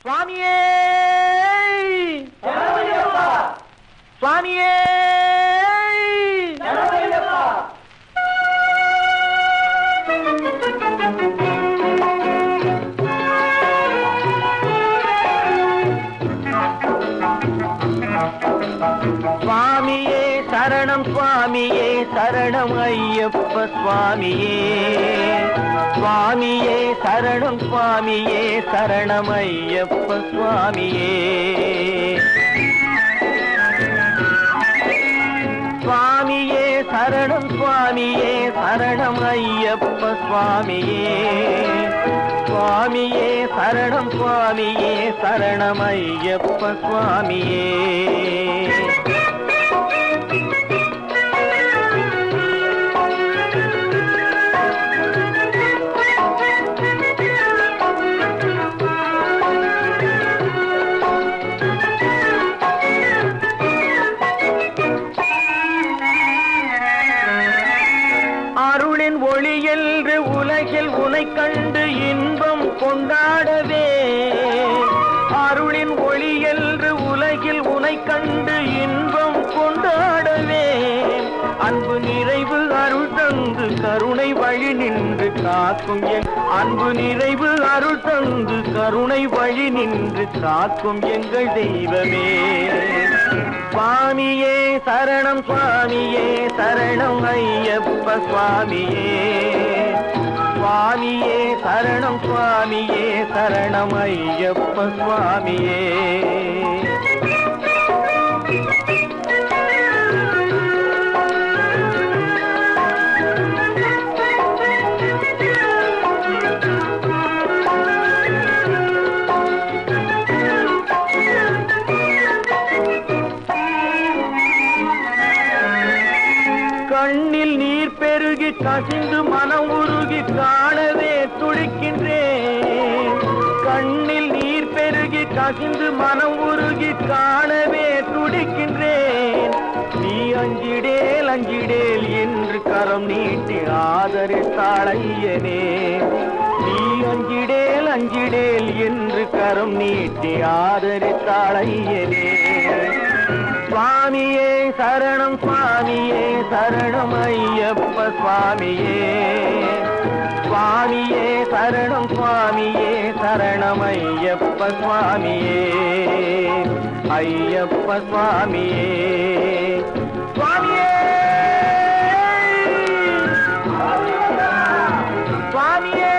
சுவாமியே சுவாமியே சுவாமியே சரணம் சுவாமியே சரணம் ஐயப்ப சுவாமியே சுவாமியே சரணம் சுவாமியே சரணம் ஐயப்ப சுவாமியே சுவாமியே சரணம் சுவாமியே சரணம் ஐயப்ப சுவாமியே சுவாமியே சரணம் சுவாமியே சரணம் ஐயப்ப சுவாமியே அருளின் ஒளி என்று உலகில் உனை கண்டு இன்பம் கொண்டாடவே அருளின் ஒளி என்று உலகில் உனை கண்டு இன்பம் கொண்டாடவே அன்பு நிறைவு அருள் தந்து கருணை வழி நின்று காக்கும் அன்பு நிறைவு அருள் தந்து கருணை வழி நின்று காக்கும் எங்கள் தெய்வமே சுவாமியே சரணம் சுவாமியே சரணம் ஐயப்ப சுவாமியே சுவாமியே சரணம் சுவாமியே சரணம் ஐயப்ப சுவாமியே கண்ணில் நீர் பெருகி கசிந்து மனம் உருகி காணவே துடிக்கின்றேன் கண்ணில் நீர் பெருகி கசிந்து மனம் உருகி காணவே துடிக்கின்றேன் நீ அஞ்சிடேல் அஞ்சிடேல் என்று கரம் நீட்டி ஆதரித்தாள் ஐயனே நீ அஞ்சிடேல் அஞ்சிடேல் என்று கரம் நீட்டி ஆதரித்தாள் ஐயனே சுவாமியே சரணம் சுவாமியே சரணம் ஐயப்ப சுவாமியே சுவாமியே சரணம் சுவாமியே சரணம் ஐயப்ப சுவாமியே ஐயப்ப சுவாமியே சுவாமியே சுவாமியே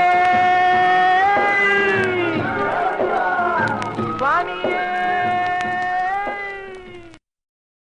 சுவாமியே